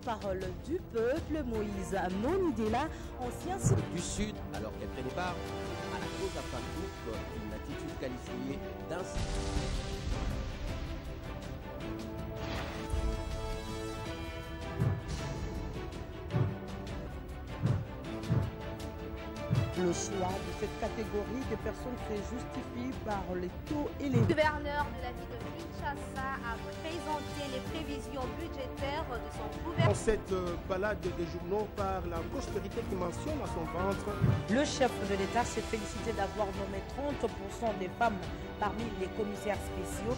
porte-parole du peuple, Moïse Monidela, ancien du Sud, alors qu'elle prenait part à la cause à Fakouk, une attitude qualifiée d'incident. Le choix de cette catégorie de personnes se justifie par les taux élevés. Le gouverneur de la ville de Kinshasa a présenté les prévisions budgétaires de son gouvernement. Dans cette balade des journaux par la prospérité qui mentionne à son ventre. Le chef de l'État s'est félicité d'avoir nommé 30% des femmes parmi les commissaires spéciaux.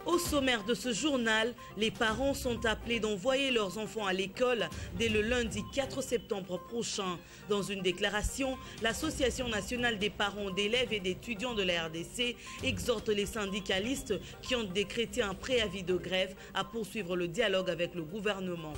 Au sommaire de ce journal, les parents sont appelés d'envoyer leurs enfants à l'école dès le lundi 4 septembre prochain. Dans une déclaration, l'Association nationale des parents d'élèves et d'étudiants de la RDC exhorte les syndicalistes qui ont décrété un préavis de grève à poursuivre le dialogue avec le gouvernement.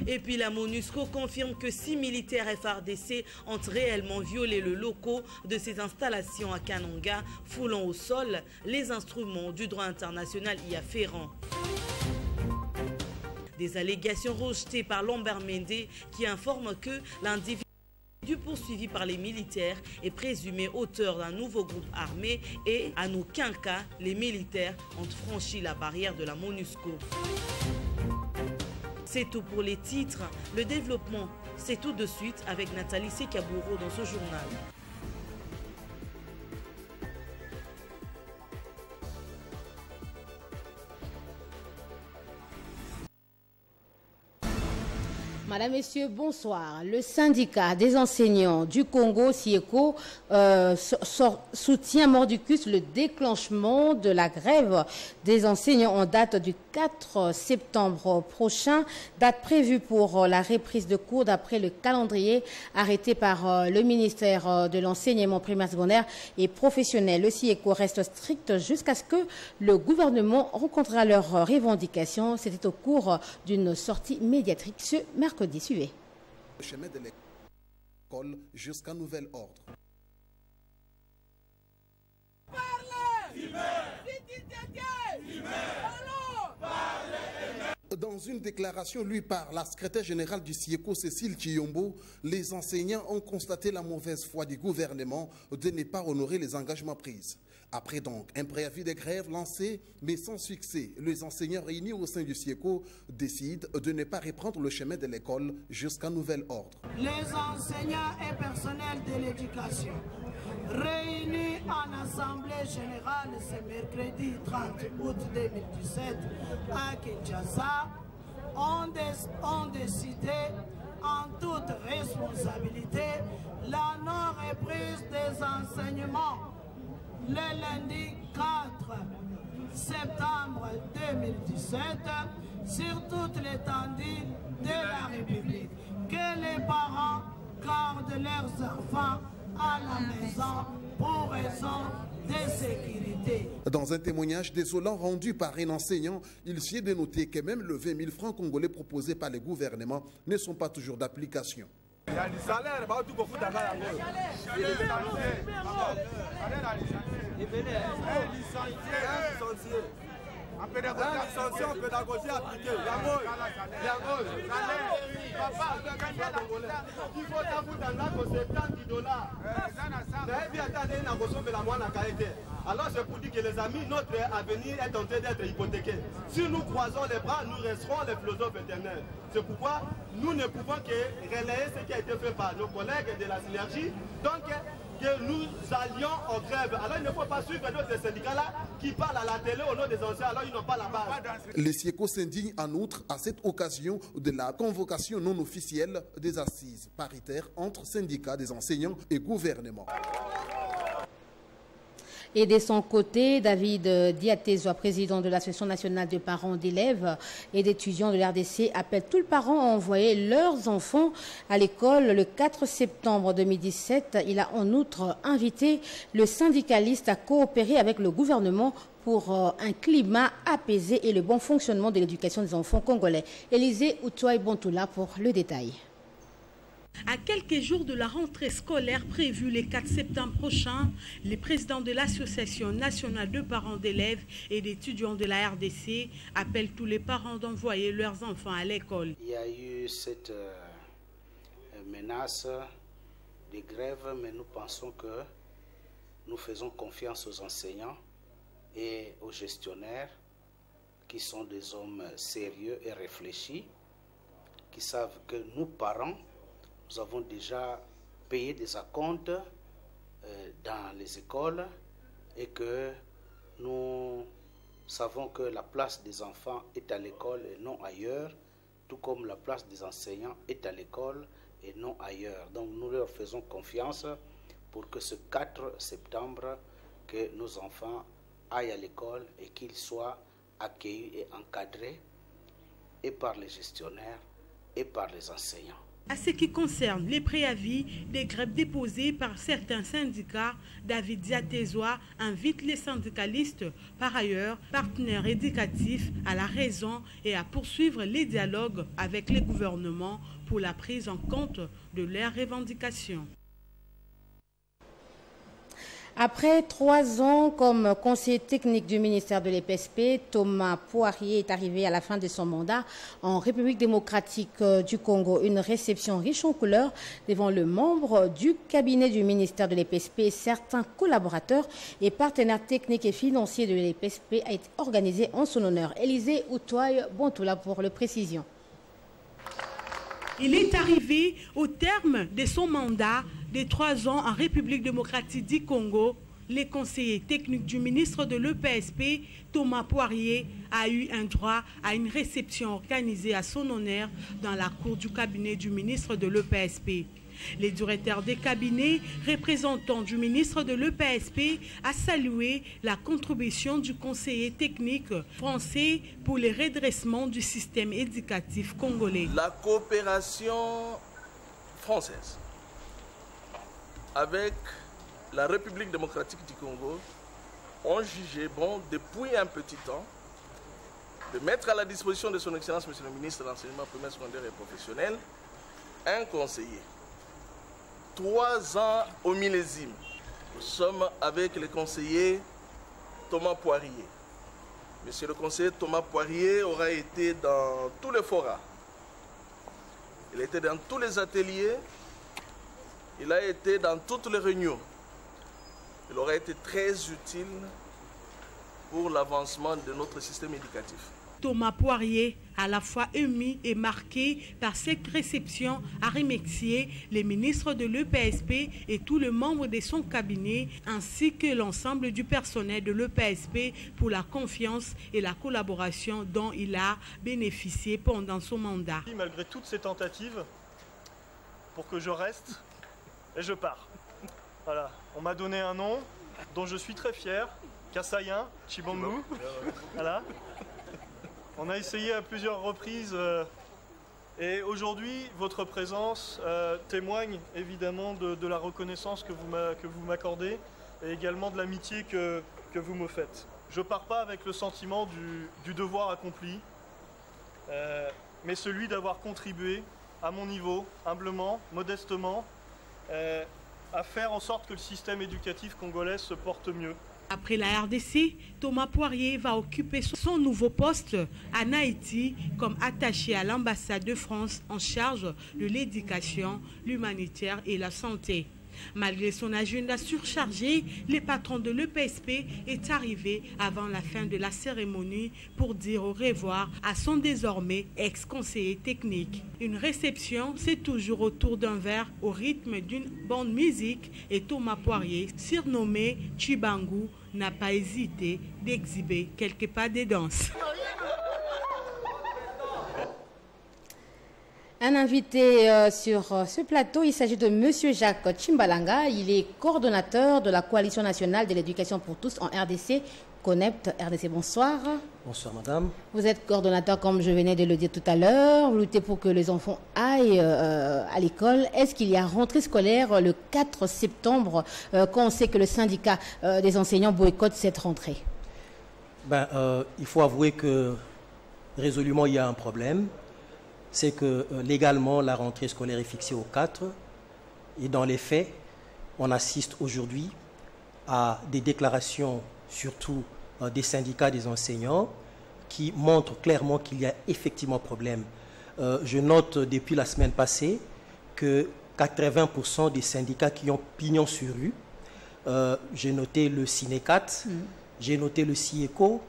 Et puis la MONUSCO confirme que 6 militaires FARDC ont réellement violé le loco de ces installations à Kananga, foulant au sol les instruments du droit international y afférent. Des allégations rejetées par Lambert Mende qui informe que l'individu poursuivi par les militaires est présumé auteur d'un nouveau groupe armé et, en aucun cas, les militaires ont franchi la barrière de la MONUSCO. C'est tout pour les titres. Le développement, c'est tout de suite avec Nathalie Sekabouro dans ce journal. Madame, Messieurs, bonsoir. Le syndicat des enseignants du Congo, SIECO, soutient mordicus le déclenchement de la grève des enseignants en date du 4 septembre prochain, date prévue pour la reprise de cours d'après le calendrier arrêté par le ministère de l'enseignement primaire, secondaire et professionnel. Le SIECO reste strict jusqu'à ce que le gouvernement rencontrera leurs revendications. C'était au cours d'une sortie médiatique ce mercredi. Suivez. Le chemin de l'école jusqu'à nouvel ordre. Dans une déclaration lue par la secrétaire générale du SIECO, Cécile Chiyombo, les enseignants ont constaté la mauvaise foi du gouvernement de ne pas honorer les engagements pris. Après donc un préavis de grève lancé, mais sans succès, les enseignants réunis au sein du SIECO décident de ne pas reprendre le chemin de l'école jusqu'à nouvel ordre. Les enseignants et personnels de l'éducation, réunis en assemblée générale ce mercredi 30 août 2017 à Kinshasa, ont décidé en toute responsabilité la non-reprise des enseignements le lundi 4 septembre 2017 sur toute l'étendue de la République. Que les parents gardent leurs enfants à la maison pour raison de sécurité. Dans un témoignage désolant rendu par un enseignant, il s'y est de noter que même le 20 000 francs congolais proposés par le gouvernement ne sont pas toujours d'application. Il y a du salaire, tout au foot à la en pédagogie appliquée. Papa, il faut alors c'est pour dire que les amis, notre avenir est en train d'être hypothéqué. Si nous croisons les bras, nous resterons les philosophes éternels. C'est pourquoi nous ne pouvons que relayer ce qui a été fait par nos collègues de la synergie. Donc, que nous allions en grève. Alors il ne faut pas suivre d'autres syndicats-là qui parlent à la télé au nom des anciens, alors ils n'ont pas la base. Les SIECO s'indignent en outre à cette occasion de la convocation non officielle des assises paritaires entre syndicats des enseignants et gouvernement. Et de son côté, David Diatezoa, président de l'Association nationale de parents d'élèves et d'étudiants de l'RDC, appelle tous les parents à envoyer leurs enfants à l'école le 4 septembre 2017. Il a en outre invité le syndicaliste à coopérer avec le gouvernement pour un climat apaisé et le bon fonctionnement de l'éducation des enfants congolais. Élisée Outouaï Bontoula pour le détail. À quelques jours de la rentrée scolaire prévue le 4 septembre prochain, les présidents de l'Association nationale de parents d'élèves et d'étudiants de la RDC appellent tous les parents d'envoyer leurs enfants à l'école. Il y a eu cette menace de grève, mais nous pensons que nous faisons confiance aux enseignants et aux gestionnaires qui sont des hommes sérieux et réfléchis, qui savent que nous, parents, nous avons déjà payé des acomptes dans les écoles et que nous savons que la place des enfants est à l'école et non ailleurs, tout comme la place des enseignants est à l'école et non ailleurs. Donc nous leur faisons confiance pour que ce 4 septembre, que nos enfants aillent à l'école et qu'ils soient accueillis et encadrés et par les gestionnaires et par les enseignants. À ce qui concerne les préavis des grèves déposées par certains syndicats, David Diatezoa invite les syndicalistes, par ailleurs partenaires éducatifs, à la raison et à poursuivre les dialogues avec les gouvernements pour la prise en compte de leurs revendications. Après 3 ans comme conseiller technique du ministère de l'EPSP, Thomas Poirier est arrivé à la fin de son mandat en République démocratique du Congo. Une réception riche en couleurs devant le membre du cabinet du ministère de l'EPSP et certains collaborateurs et partenaires techniques et financiers de l'EPSP a été organisée en son honneur. Élisée Outouaï Bontoula pour le précision. Il est arrivé au terme de son mandat de 3 ans en République démocratique du Congo. Le conseiller technique du ministre de l'EPSP, Thomas Poirier, a eu un droit à une réception organisée à son honneur dans la cour du cabinet du ministre de l'EPSP. Les directeurs des cabinets, représentants du ministre de l'EPSP, a salué la contribution du conseiller technique français pour le redressement du système éducatif congolais. La coopération française avec la République démocratique du Congo ont jugé bon, depuis un petit temps, de mettre à la disposition de son Excellence, Monsieur le ministre de l'Enseignement primaire, secondaire et professionnel, un conseiller. 3 ans au millésime. Nous sommes avec le conseiller Thomas Poirier. Monsieur le conseiller Thomas Poirier aura été dans tous les forats. Il a été dans tous les ateliers. Il a été dans toutes les réunions. Il aura été très utile pour l'avancement de notre système éducatif. Thomas Poirier, à la fois ému et marqué par cette réception, a remercié les ministres de l'EPSP et tous les membres de son cabinet, ainsi que l'ensemble du personnel de l'EPSP pour la confiance et la collaboration dont il a bénéficié pendant son mandat. Malgré toutes ces tentatives, pour que je reste, et je pars. Voilà, on m'a donné un nom dont je suis très fier, Kassayin Chibambu. Voilà. On a essayé à plusieurs reprises et aujourd'hui, votre présence témoigne évidemment de la reconnaissance que vous m'accordez et également de l'amitié que vous me faites. Je ne pars pas avec le sentiment du devoir accompli, mais celui d'avoir contribué à mon niveau, humblement, modestement, à faire en sorte que le système éducatif congolais se porte mieux. Après la RDC, Thomas Poirier va occuper son nouveau poste en Haïti comme attaché à l'ambassade de France en charge de l'éducation, l'humanitaire et la santé. Malgré son agenda surchargé, le patron de l'EPSP est arrivé avant la fin de la cérémonie pour dire au revoir à son désormais ex-conseiller technique. Une réception, c'est toujours autour d'un verre au rythme d'une bonne musique et Thomas Poirier, surnommé Chibangu, n'a pas hésité d'exhiber quelques pas de danse. Un invité sur ce plateau, il s'agit de M. Jacques Chimbalanga. Il est coordonnateur de la Coalition nationale de l'éducation pour tous en RDC, CONEPT RDC. Bonsoir. Bonsoir madame. Vous êtes coordonnateur, comme je venais de le dire tout à l'heure. Vous luttez pour que les enfants aillent à l'école. Est-ce qu'il y a rentrée scolaire le 4 septembre quand on sait que le syndicat des enseignants boycotte cette rentrée? Il faut avouer que résolument il y a un problème. C'est que légalement la rentrée scolaire est fixée au 4 et dans les faits, on assiste aujourd'hui à des déclarations, surtout des syndicats des enseignants, qui montrent clairement qu'il y a effectivement problème. Je note depuis la semaine passée que 80% des syndicats qui ont pignon sur rue, j'ai noté le Cinecat, j'ai noté le CIECO,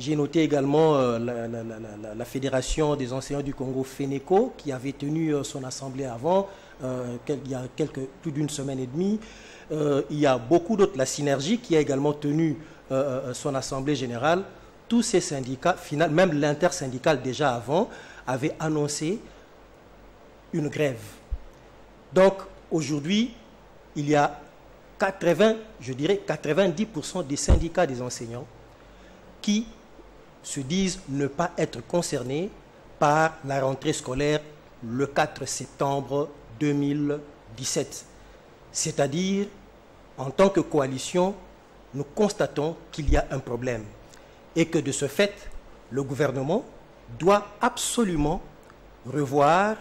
j'ai noté également la Fédération des enseignants du Congo, FENECO, qui avait tenu son assemblée avant, il y a plus d'une semaine et demie. Il y a beaucoup d'autres, la Synergie, qui a également tenu son assemblée générale. Tous ces syndicats, même l'intersyndical déjà avant, avait annoncé une grève. Donc aujourd'hui, il y a 90% des syndicats des enseignants qui se disent ne pas être concernés par la rentrée scolaire le 4 septembre 2017. C'est-à-dire, en tant que coalition, nous constatons qu'il y a un problème et que de ce fait, le gouvernement doit absolument revoir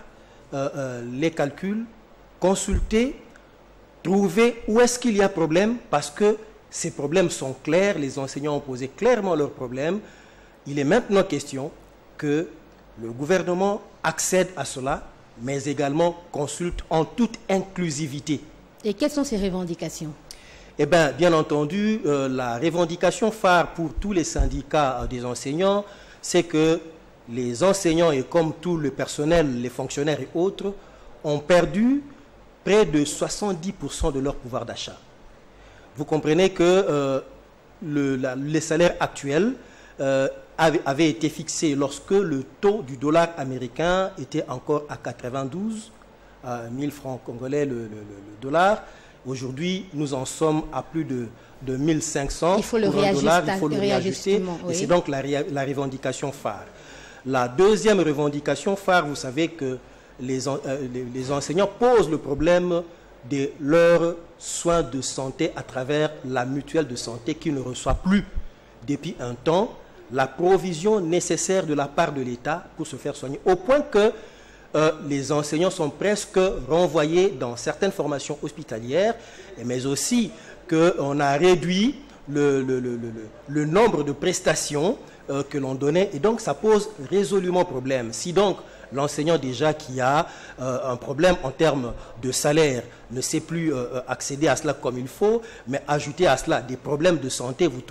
les calculs, consulter, trouver où est-ce qu'il y a problème, parce que ces problèmes sont clairs, les enseignants ont posé clairement leurs problèmes. Il est maintenant question que le gouvernement accède à cela, mais également consulte en toute inclusivité. Et quelles sont ces revendications? Eh bien entendu, la revendication phare pour tous les syndicats des enseignants, c'est que les enseignants et comme tout le personnel, les fonctionnaires et autres, ont perdu près de 70% de leur pouvoir d'achat. Vous comprenez que les salaires actuels avaient été fixés lorsque le taux du dollar américain était encore à 92 000 francs congolais le dollar. Aujourd'hui, nous en sommes à plus de 1500. Il faut le réajuster. Et c'est donc la revendication phare. La deuxième revendication phare, vous savez que les enseignants posent le problème de leurs soins de santé à travers la mutuelle de santé qui ne reçoit plus depuis un temps la provision nécessaire de la part de l'État pour se faire soigner, au point que les enseignants sont presque renvoyés dans certaines formations hospitalières, mais aussi qu'on a réduit le nombre de prestations que l'on donnait, et donc ça pose résolument problème. Si donc l'enseignant déjà qui a un problème en termes de salaire ne sait plus accéder à cela comme il faut, mais ajouter à cela des problèmes de santé, vous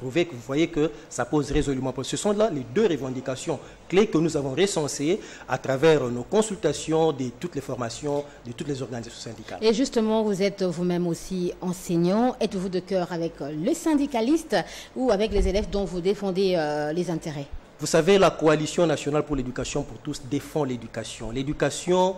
voyez que ça pose résolument problème. Ce sont là les deux revendications clés que nous avons recensées à travers nos consultations de toutes les formations, de toutes les organisations syndicales. Et justement, vous êtes vous-même aussi enseignant. Êtes-vous de cœur avec les syndicalistes ou avec les élèves dont vous défendez les intérêts? Vous savez, la Coalition nationale pour l'éducation pour tous défend l'éducation. L'éducation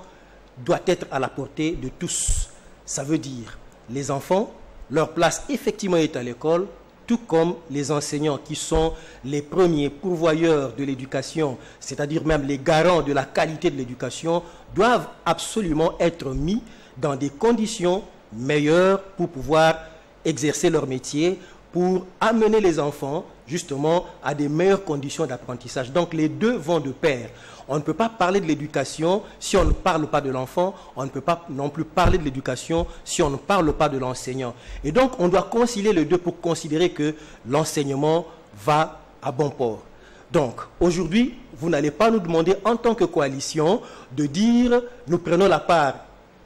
doit être à la portée de tous. Ça veut dire les enfants, leur place effectivement est à l'école, tout comme les enseignants qui sont les premiers pourvoyeurs de l'éducation, c'est-à-dire même les garants de la qualité de l'éducation, doivent absolument être mis dans des conditions meilleures pour pouvoir exercer leur métier, pour amener les enfants justement à des meilleures conditions d'apprentissage. Donc les deux vont de pair. On ne peut pas parler de l'éducation si on ne parle pas de l'enfant, on ne peut pas non plus parler de l'éducation si on ne parle pas de l'enseignant. Et donc on doit concilier les deux pour considérer que l'enseignement va à bon port. Donc aujourd'hui, vous n'allez pas nous demander en tant que coalition de dire nous prenons la part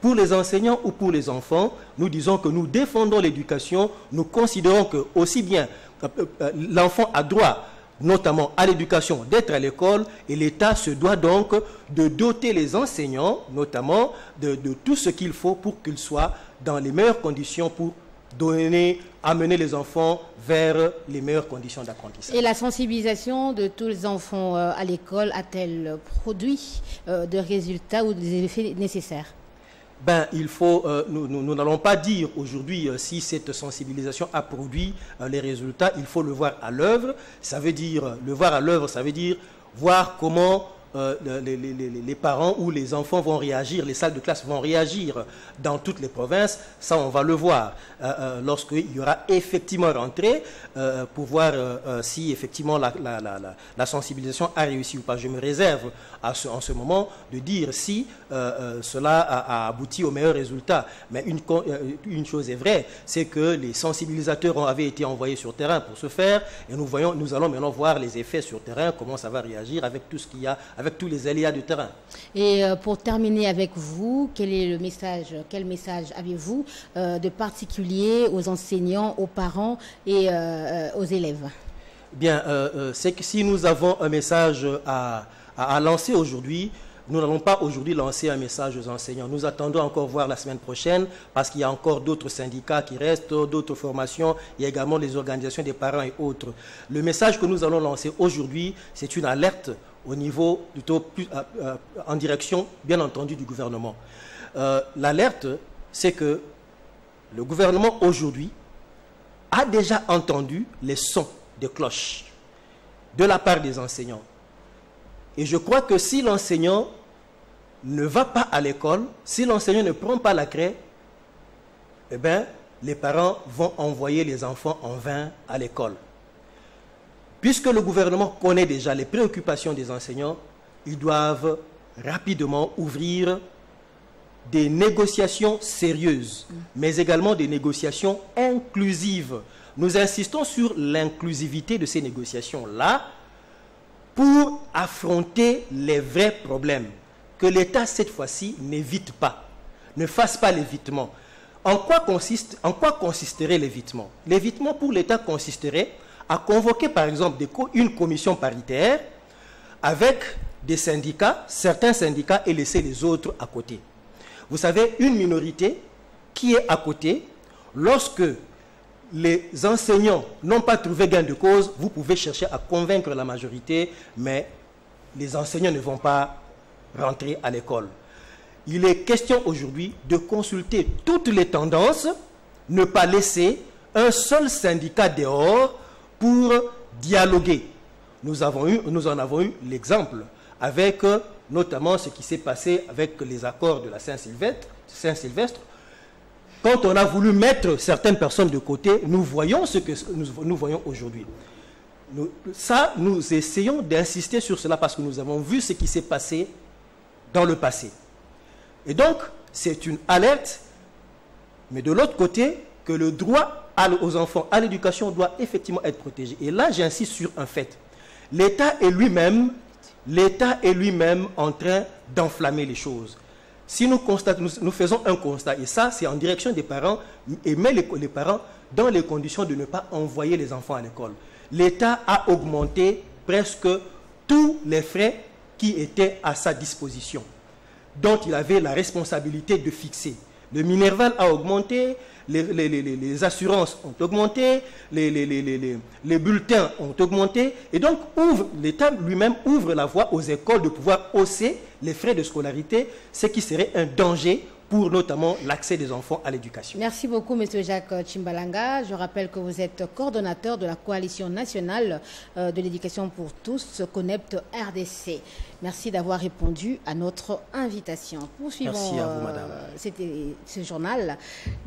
pour les enseignants ou pour les enfants. Nous disons que nous défendons l'éducation, nous considérons que aussi bien l'enfant a droit notamment à l'éducation, d'être à l'école, et l'État se doit donc de doter les enseignants, notamment, de tout ce qu'il faut pour qu'ils soient dans les meilleures conditions pour amener les enfants vers les meilleures conditions d'apprentissage. Et la sensibilisation de tous les enfants à l'école a-t-elle produit de résultats ou des effets nécessaires? Ben, il faut, nous n'allons pas dire aujourd'hui si cette sensibilisation a produit les résultats. Il faut le voir à l'œuvre. Ça veut dire, le voir à l'œuvre, ça veut dire voir comment les parents ou les enfants vont réagir, les salles de classe vont réagir dans toutes les provinces. Ça, on va le voir lorsqu'il y aura effectivement rentrée pour voir si effectivement la sensibilisation a réussi ou pas. Je me réserve en ce moment de dire si cela a abouti au meilleur résultat. Mais une chose est vraie, c'est que les sensibilisateurs avaient été envoyés sur terrain pour ce faire et nous allons maintenant voir les effets sur terrain, comment ça va réagir avec tout ce qu'il y a, avec tous les aléas du terrain. Et pour terminer avec vous, quel message avez-vous de particulier aux enseignants, aux parents et aux élèves? Bien, c'est que si nous avons un message à lancer aujourd'hui, nous n'allons pas aujourd'hui lancer un message aux enseignants. Nous attendons encore voir la semaine prochaine parce qu'il y a encore d'autres syndicats qui restent, d'autres formations. Il y a également les organisations des parents et autres. Le message que nous allons lancer aujourd'hui, c'est une alerte au niveau plutôt en direction, bien entendu, du gouvernement. L'alerte, c'est que le gouvernement aujourd'hui a déjà entendu les sons de cloche de la part des enseignants. Et je crois que si l'enseignant ne va pas à l'école, si l'enseignant ne prend pas la craie, eh bien, les parents vont envoyer les enfants en vain à l'école. Puisque le gouvernement connaît déjà les préoccupations des enseignants, ils doivent rapidement ouvrir des négociations sérieuses, mais également des négociations inclusives. Nous insistons sur l'inclusivité de ces négociations-là pour affronter les vrais problèmes. Que l'État, cette fois-ci, n'évite pas, ne fasse pas l'évitement. En quoi consisterait l'évitement? L'évitement pour l'État consisterait à convoquer, par exemple, une commission paritaire avec des syndicats, certains syndicats, et laisser les autres à côté. Vous savez, une minorité qui est à côté, lorsque les enseignants n'ont pas trouvé gain de cause, vous pouvez chercher à convaincre la majorité, mais les enseignants ne vont pas rentrer à l'école. Il est question aujourd'hui de consulter toutes les tendances, ne pas laisser un seul syndicat dehors pour dialoguer. Nous en avons eu l'exemple avec notamment ce qui s'est passé avec les accords de la Saint-Sylvestre. Quand on a voulu mettre certaines personnes de côté, nous voyons ce que nous voyons aujourd'hui. Nous essayons d'insister sur cela parce que nous avons vu ce qui s'est passé dans le passé. Et donc, c'est une alerte, mais de l'autre côté, que le droit aux enfants à l'éducation doit effectivement être protégé. Et là, j'insiste sur un fait. L'État est lui-même en train d'enflammer les choses. Si nous faisons un constat, et ça, c'est en direction des parents, et met les parents dans les conditions de ne pas envoyer les enfants à l'école. L'État a augmenté presque tous les frais qui étaient à sa disposition, dont il avait la responsabilité de fixer. Le Minerval a augmenté, les assurances ont augmenté, les bulletins ont augmenté, et donc l'État lui-même ouvre la voie aux écoles de pouvoir hausser les frais de scolarité, ce qui serait un danger pour notamment l'accès des enfants à l'éducation. Merci beaucoup, M. Jacques Tchimbalanga. Je rappelle que vous êtes coordonnateur de la Coalition nationale de l'éducation pour tous, CONEPT RDC. Merci d'avoir répondu à notre invitation. Poursuivons. Merci à vous, madame. Ce journal.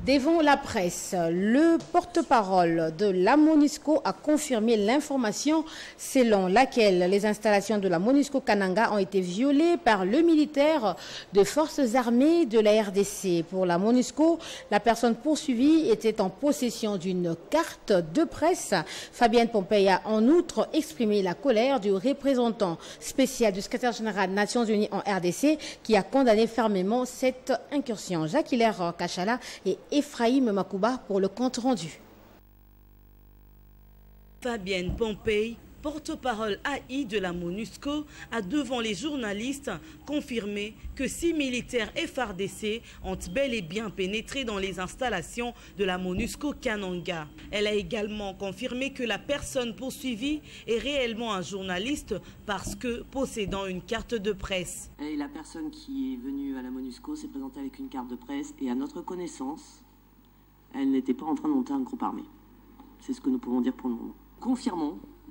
Devant la presse, le porte-parole de la MONUSCO a confirmé l'information selon laquelle les installations de la MONUSCO Kananga ont été violées par le militaire de forces armées de la RDC. Pour la MONUSCO, la personne poursuivie était en possession d'une carte de presse. Fabienne Pompey a en outre exprimé la colère du représentant spécial du secrétaire général des Nations Unies en RDC qui a condamné fermement cette incursion. Jacques-Hilaire Kachala et Ephraïm Makouba pour le compte rendu. Fabienne Pompey porte-parole AI de la MONUSCO, a devant les journalistes confirmé que 6 militaires FARDC ont bel et bien pénétré dans les installations de la MONUSCO Kananga. Elle a également confirmé que la personne poursuivie est réellement un journaliste parce que possédant une carte de presse. Et la personne qui est venue à la MONUSCO s'est présentée avec une carte de presse et à notre connaissance, elle n'était pas en train de monter un groupe armé. C'est ce que nous pouvons dire pour le moment.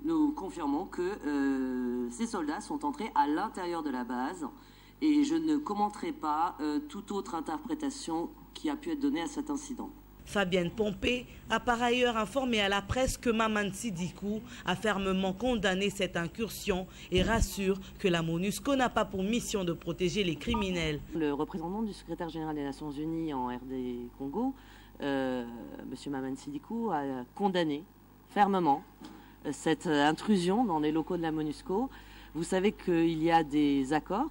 Nous confirmons que ces soldats sont entrés à l'intérieur de la base et je ne commenterai pas toute autre interprétation qui a pu être donnée à cet incident. Fabienne Pompé a par ailleurs informé à la presse que Maman Sidikou a fermement condamné cette incursion et rassure que la MONUSCO n'a pas pour mission de protéger les criminels. Le représentant du secrétaire général des Nations Unies en RD Congo, M. Maman Sidikou, a condamné fermement cette intrusion dans les locaux de la MONUSCO. Vous savez qu'il y a des accords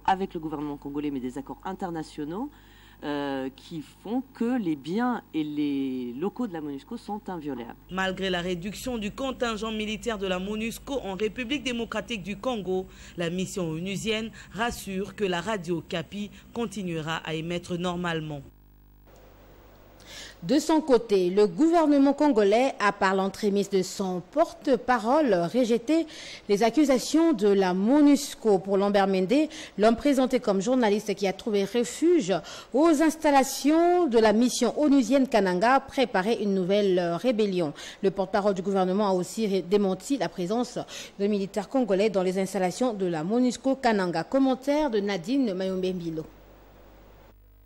avec le gouvernement congolais, mais des accords internationaux qui font que les biens et les locaux de la MONUSCO sont inviolables. Malgré la réduction du contingent militaire de la MONUSCO en République démocratique du Congo, la mission onusienne rassure que la radio Kapi continuera à émettre normalement. De son côté, le gouvernement congolais a, par l'entremise de son porte-parole, rejeté les accusations de la MONUSCO. Pour Lambert Mende, l'homme présenté comme journaliste qui a trouvé refuge aux installations de la mission onusienne Kananga préparait une nouvelle rébellion. Le porte-parole du gouvernement a aussi démenti la présence de militaires congolais dans les installations de la MONUSCO Kananga. Commentaire de Nadine Mayombe-Mbilo.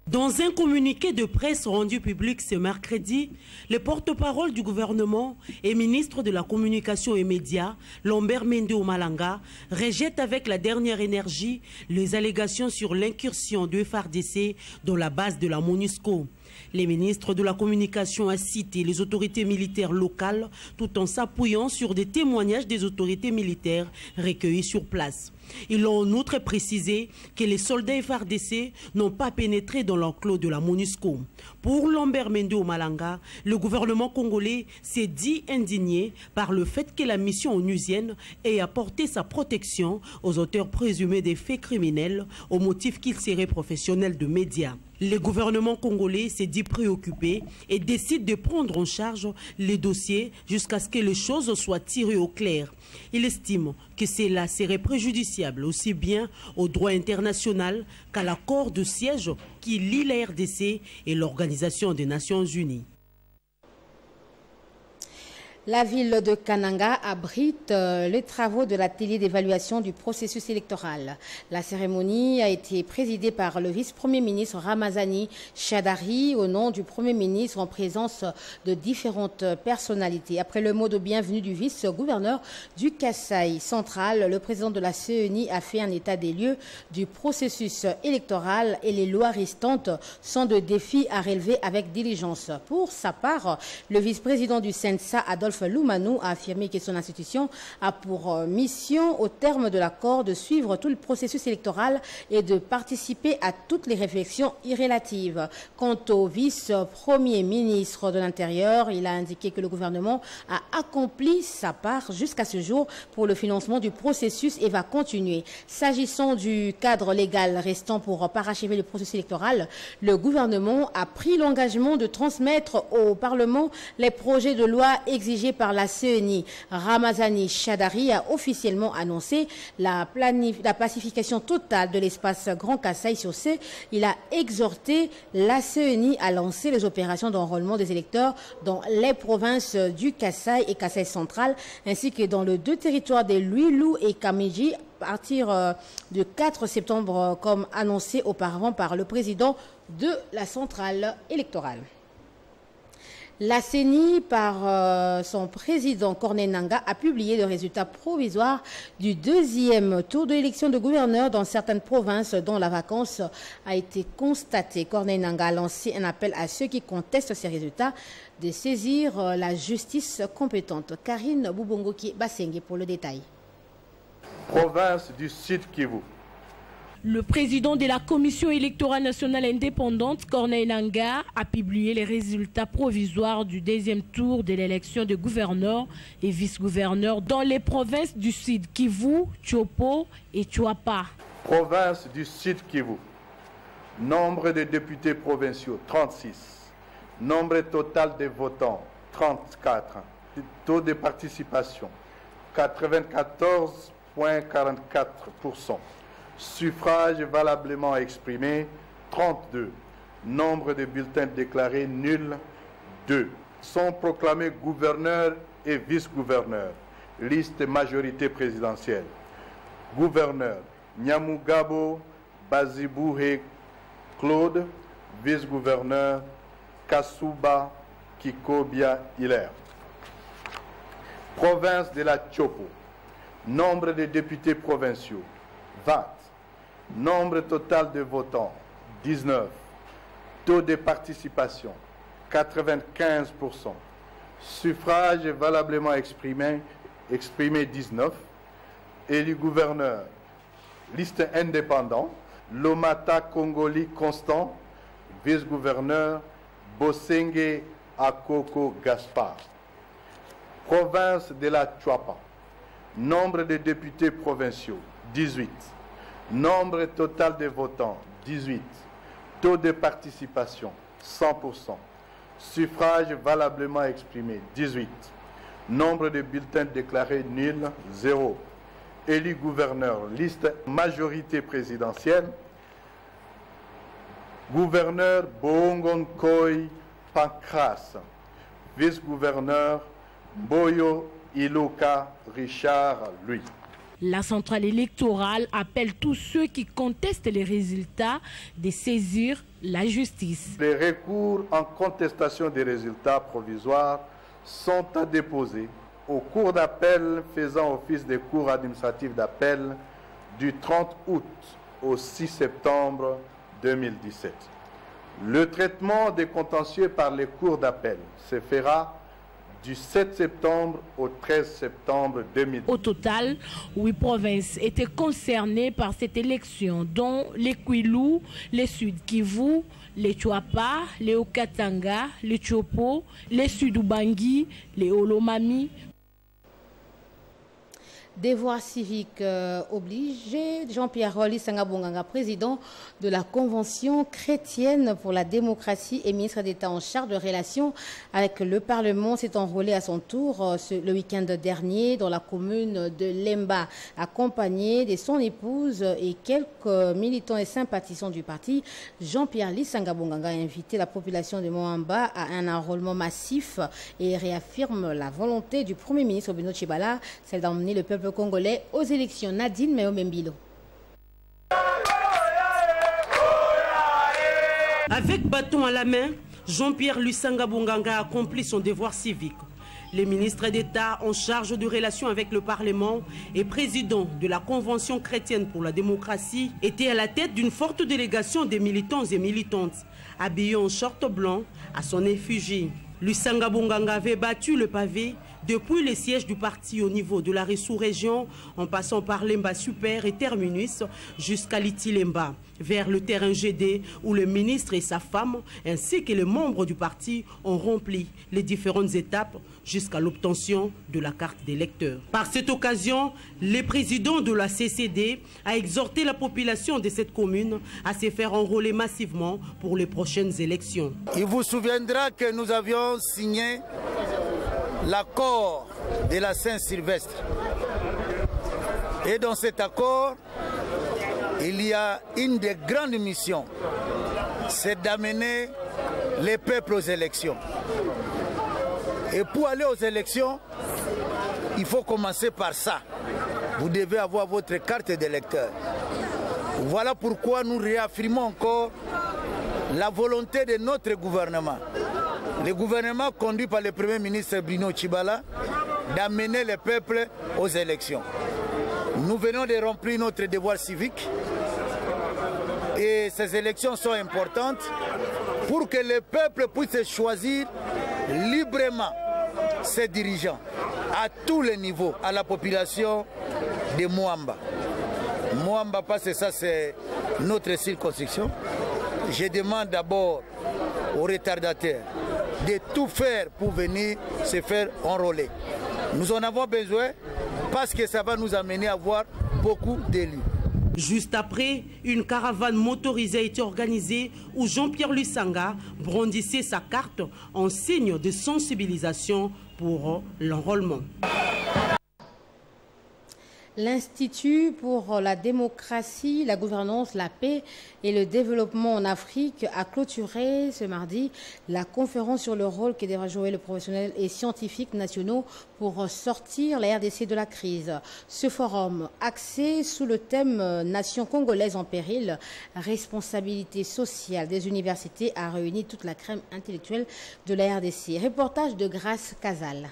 Dans un communiqué de presse rendu public ce mercredi, le porte-parole du gouvernement et ministre de la Communication et Médias, Lambert Mende Omalanga, rejette avec la dernière énergie les allégations sur l'incursion de FARDC dans la base de la MONUSCO. Les ministres de la Communication a cité les autorités militaires locales tout en s'appuyant sur des témoignages des autorités militaires recueillis sur place. Ils ont en outre précisé que les soldats FARDC n'ont pas pénétré dans l'enclos de la MONUSCO. Pour Lambert Mende Omalanga, le gouvernement congolais s'est dit indigné par le fait que la mission onusienne ait apporté sa protection aux auteurs présumés des faits criminels au motif qu'ils seraient professionnels de médias. Le gouvernement congolais s'est dit préoccupé et décide de prendre en charge les dossiers jusqu'à ce que les choses soient tirées au clair. Il estime que cela serait préjudiciable aussi bien au droit international qu'à l'accord de siège qui lie la RDC et l'Organisation des Nations Unies. La ville de Kananga abrite les travaux de l'atelier d'évaluation du processus électoral. La cérémonie a été présidée par le vice-premier ministre Ramazani Chadari au nom du premier ministre en présence de différentes personnalités. Après le mot de bienvenue du vice-gouverneur du Kasaï central, le président de la CENI a fait un état des lieux du processus électoral et les lois restantes sont de défis à relever avec diligence. Pour sa part, le vice-président du CENSA, Adolphe Loumanou, a affirmé que son institution a pour mission, au terme de l'accord, de suivre tout le processus électoral et de participer à toutes les réflexions relatives. Quant au vice-premier ministre de l'Intérieur, il a indiqué que le gouvernement a accompli sa part jusqu'à ce jour pour le financement du processus et va continuer. S'agissant du cadre légal restant pour parachever le processus électoral, le gouvernement a pris l'engagement de transmettre au Parlement les projets de loi exigés par la CENI. Ramazani Chadari a officiellement annoncé la pacification totale de l'espace Grand Kasaï sur ce. Il a exhorté la CENI à lancer les opérations d'enrôlement des électeurs dans les provinces du Kasaï et Kasaï central, ainsi que dans les deux territoires de Luilou et Kamiji, à partir du 4 septembre, comme annoncé auparavant par le président de la centrale électorale. La CENI, par son président Corneille Nangaa, a publié le résultat provisoire du deuxième tour de l'élection de gouverneur dans certaines provinces dont la vacance a été constatée. Corneille Nangaa a lancé un appel à ceux qui contestent ces résultats de saisir la justice compétente. Karine Boubongoki Basengue pour le détail. Province du Sud Kivu. Le président de la Commission électorale nationale indépendante, Corneille Nangaa, a publié les résultats provisoires du deuxième tour de l'élection de gouverneurs et vice-gouverneurs dans les provinces du Sud Kivu, Chopo et Chuapa. Province du Sud Kivu. Nombre de députés provinciaux, 36. Nombre total de votants, 34. Taux de participation, 94,44%. Suffrage valablement exprimé, 32. Nombre de bulletins déclarés nuls, 2. Sont proclamés gouverneurs et vice-gouverneurs. Liste majorité présidentielle. Gouverneur, Nyamugabo Bazibouhe Claude. Vice-gouverneur, Kasuba Kikobia Hilaire. Province de la Chopo. Nombre de députés provinciaux, 20. Nombre total de votants, 19. Taux de participation, 95%. Suffrage valablement exprimé 19. Élu gouverneur, liste indépendant, Lomata Congoli Constant. Vice-gouverneur, Bosenge Akoko Gaspard. Province de la Chuapa. Nombre de députés provinciaux, 18. Nombre total de votants, 18. Taux de participation, 100%. Suffrage valablement exprimé, 18. Nombre de bulletins déclarés nuls, 0. Élu gouverneur, liste majorité présidentielle. Gouverneur Bongon Koi Pancras. Vice-gouverneur Boyo Iloka Richard, lui. La centrale électorale appelle tous ceux qui contestent les résultats de saisir la justice. Les recours en contestation des résultats provisoires sont à déposer au cours d'appel faisant office des cours administratifs d'appel du 30 août au 6 septembre 2017. Le traitement des contentieux par les cours d'appel se fera du 7 septembre au 13 septembre 2010. Au total, 8 provinces étaient concernées par cette élection, dont les Kwilu, les Sud Kivu, les Chuapa, les Okatanga, les Chopo, les Sud-Ubangi, les Olomami. Devoir civique obligé. Jean-Pierre Lisanga Bonganga, président de la Convention chrétienne pour la démocratie et ministre d'État en charge de relations avec le Parlement, s'est enrôlé à son tour le week-end dernier dans la commune de Lemba, accompagné de son épouse et quelques militants et sympathisants du parti. Jean-Pierre Lisanga Bonganga a invité la population de Moamba à un enrôlement massif et réaffirme la volonté du Premier ministre Bruno Tshibala, celle d'emmener le peuple congolais aux élections. Nadine Meomembilo. Avec bâton à la main, Jean-Pierre Lisanga Bonganga a accompli son devoir civique. Le ministre d'État en charge de relations avec le Parlement et président de la Convention chrétienne pour la démocratie était à la tête d'une forte délégation de militants et militantes, habillés en short blanc à son effigie. Lisanga Bonganga avait battu le pavé depuis les sièges du parti au niveau de la sous-région, en passant par Lemba Super et Terminus jusqu'à Liti Lemba, vers le terrain GD où le ministre et sa femme, ainsi que les membres du parti, ont rempli les différentes étapes jusqu'à l'obtention de la carte d'électeur. Par cette occasion, le président de la CCD a exhorté la population de cette commune à se faire enrôler massivement pour les prochaines élections. Il vous souviendra que nous avions signé l'accord de la Saint-Sylvestre. Et dans cet accord, il y a une des grandes missions, c'est d'amener les peuples aux élections. Et pour aller aux élections, il faut commencer par ça. Vous devez avoir votre carte d'électeur. Voilà pourquoi nous réaffirmons encore la volonté de notre gouvernement. Le gouvernement conduit par le Premier ministre Bruno Tshibala d'amener le peuple aux élections. Nous venons de remplir notre devoir civique et ces élections sont importantes pour que le peuple puisse choisir librement ses dirigeants à tous les niveaux, à la population de Moamba. Moi, Mbapa, c'est ça, c'est notre circonscription. Je demande d'abord aux retardataires de tout faire pour venir se faire enrôler. Nous en avons besoin parce que ça va nous amener à avoir beaucoup d'élus. Juste après, une caravane motorisée a été organisée où Jean-Pierre Lusanga brandissait sa carte en signe de sensibilisation pour l'enrôlement. L'Institut pour la démocratie, la gouvernance, la paix et le développement en Afrique a clôturé ce mardi la conférence sur le rôle que devra jouer le professionnel et scientifiques nationaux pour sortir la RDC de la crise. Ce forum, axé sous le thème « Nation congolaise en péril, responsabilité sociale des universités », a réuni toute la crème intellectuelle de la RDC. Reportage de Grâce Casal.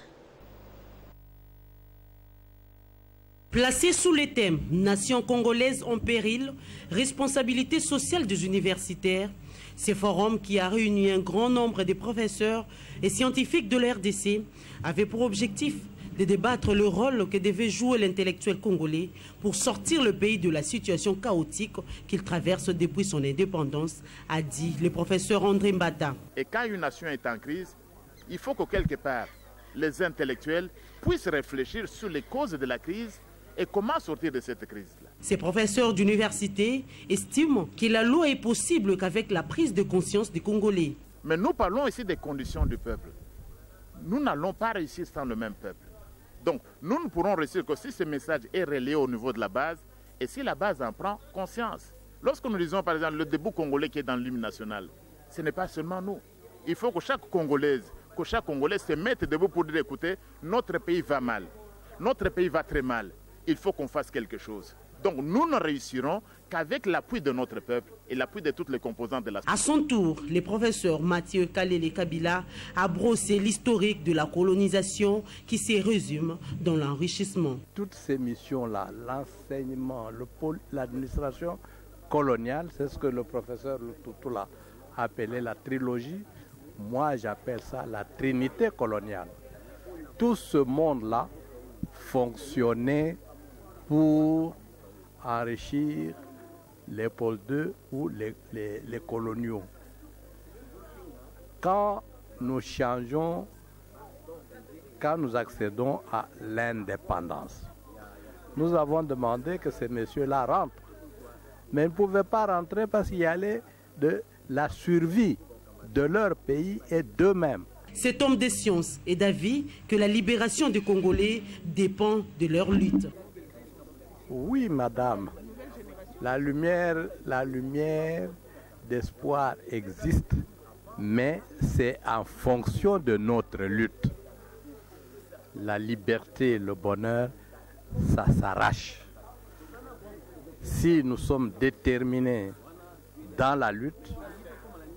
Placé sous les thèmes « Nation congolaise en péril, responsabilité sociale des universitaires », ce forum qui a réuni un grand nombre de professeurs et scientifiques de la RDC avait pour objectif de débattre le rôle que devait jouer l'intellectuel congolais pour sortir le pays de la situation chaotique qu'il traverse depuis son indépendance, a dit le professeur André Mbata. Et quand une nation est en crise, il faut que quelque part les intellectuels puissent réfléchir sur les causes de la crise et comment sortir de cette crise-là. Ces professeurs d'université estiment que la loi est possible qu'avec la prise de conscience des Congolais. Mais nous parlons ici des conditions du peuple. Nous n'allons pas réussir sans le même peuple. Donc, nous ne pourrons réussir que si ce message est relayé au niveau de la base et si la base en prend conscience. Lorsque nous disons par exemple le debout congolais qui est dans l'hymne national, ce n'est pas seulement nous. Il faut que chaque Congolais se mette debout pour dire écoutez, notre pays va mal, notre pays va très mal. Il faut qu'on fasse quelque chose. Donc nous ne réussirons qu'avec l'appui de notre peuple et l'appui de toutes les composantes de la société. À son tour, le professeur Mathieu Kalele Kabila a brossé l'historique de la colonisation qui se résume dans l'enrichissement. Toutes ces missions-là, l'enseignement, l'administration coloniale, c'est ce que le professeur Lututu a appelé la trilogie. Moi, j'appelle ça la trinité coloniale. Tout ce monde-là fonctionnait pour enrichir les pôles 2 ou les coloniaux. Quand nous changeons, quand nous accédons à l'indépendance, nous avons demandé que ces messieurs-là rentrent. Mais ils ne pouvaient pas rentrer parce qu'il y allait de la survie de leur pays et d'eux-mêmes. Cet homme de science est d'avis que la libération des Congolais dépend de leur lutte. Oui, madame, la lumière d'espoir existe, mais c'est en fonction de notre lutte. La liberté, le bonheur, ça s'arrache. Si nous sommes déterminés dans la lutte,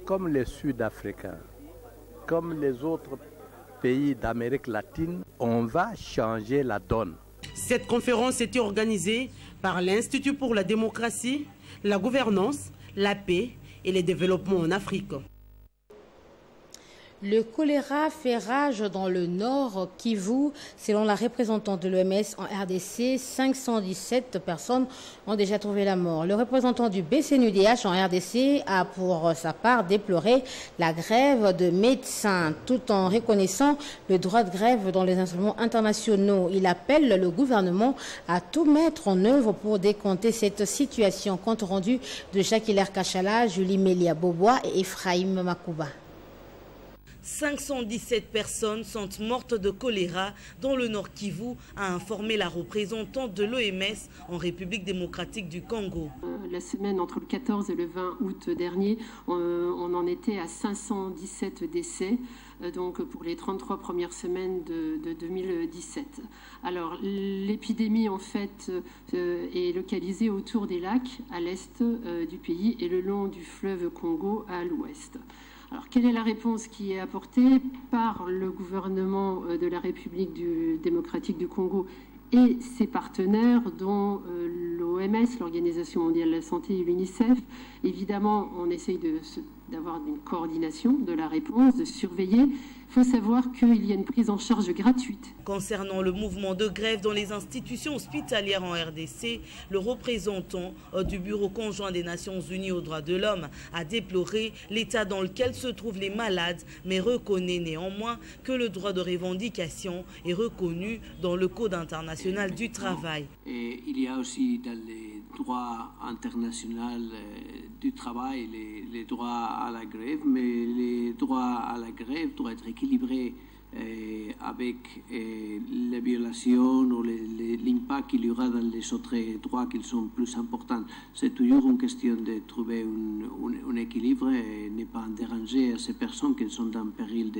comme les Sud-Africains, comme les autres pays d'Amérique latine, on va changer la donne. Cette conférence était organisée par l'Institut pour la démocratie, la gouvernance, la paix et le développement en Afrique. Le choléra fait rage dans le nord Kivu. Selon la représentante de l'OMS en RDC, 517 personnes ont déjà trouvé la mort. Le représentant du BCNUDH en RDC a pour sa part déploré la grève de médecins tout en reconnaissant le droit de grève dans les instruments internationaux. Il appelle le gouvernement à tout mettre en œuvre pour décompter cette situation. Compte rendu de Jacques-Hilaire Kachala, Julie Melia Bobois et Ephraim Makouba. 517 personnes sont mortes de choléra dans le Nord Kivu, a informé la représentante de l'OMS en République démocratique du Congo. La semaine entre le 14 et le 20 août dernier, on en était à 517 décès, donc pour les 33 premières semaines de 2017. Alors l'épidémie en fait est localisée autour des lacs à l'est du pays et le long du fleuve Congo à l'ouest. Alors, quelle est la réponse qui est apportée par le gouvernement de la République démocratique du Congo et ses partenaires, dont l'OMS, l'Organisation mondiale de la santé et l'UNICEF. Évidemment, on essaye d'avoir une coordination de la réponse, de surveiller. Il faut savoir qu'il y a une prise en charge gratuite. Concernant le mouvement de grève dans les institutions hospitalières en RDC, le représentant du Bureau conjoint des Nations Unies aux droits de l'homme a déploré l'état dans lequel se trouvent les malades, mais reconnaît néanmoins que le droit de revendication est reconnu dans le Code international du travail. Et il y a aussi dans les droits internationaux du travail les droits à la grève, mais les droits à la grève doivent être équilibrés avec les violations ou l'impact qu'il y aura dans les autres droits qui sont plus importants. C'est toujours une question de trouver un équilibre et ne pas déranger ces personnes qui sont en péril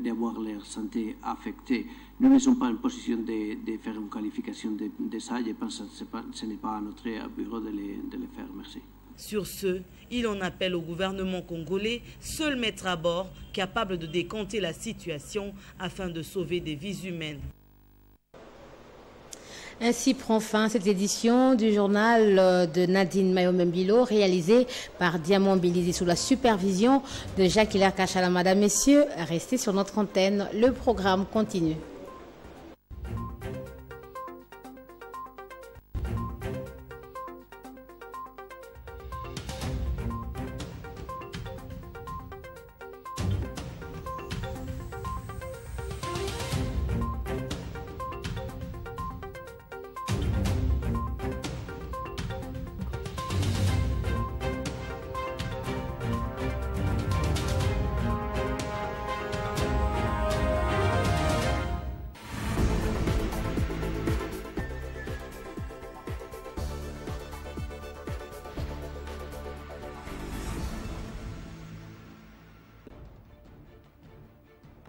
d'avoir leur santé affectée. Nous ne sommes pas en position de faire une qualification de ça. Je pense que ce n'est pas à notre bureau de le faire. Merci. Sur ce, il en appelle au gouvernement congolais, seul mettre à bord, capable de décanter la situation afin de sauver des vies humaines. Ainsi prend fin cette édition du journal de Nadine Mayomembilo, réalisée par Diamant Bilizé sous la supervision de Jacques-Hilaire Kachala. Madame, Messieurs, restez sur notre antenne, le programme continue.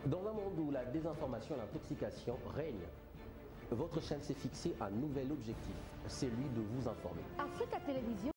Dans un monde où la désinformation et l'intoxication règnent, votre chaîne s'est fixée un nouvel objectif, celui de vous informer. Africa Télévision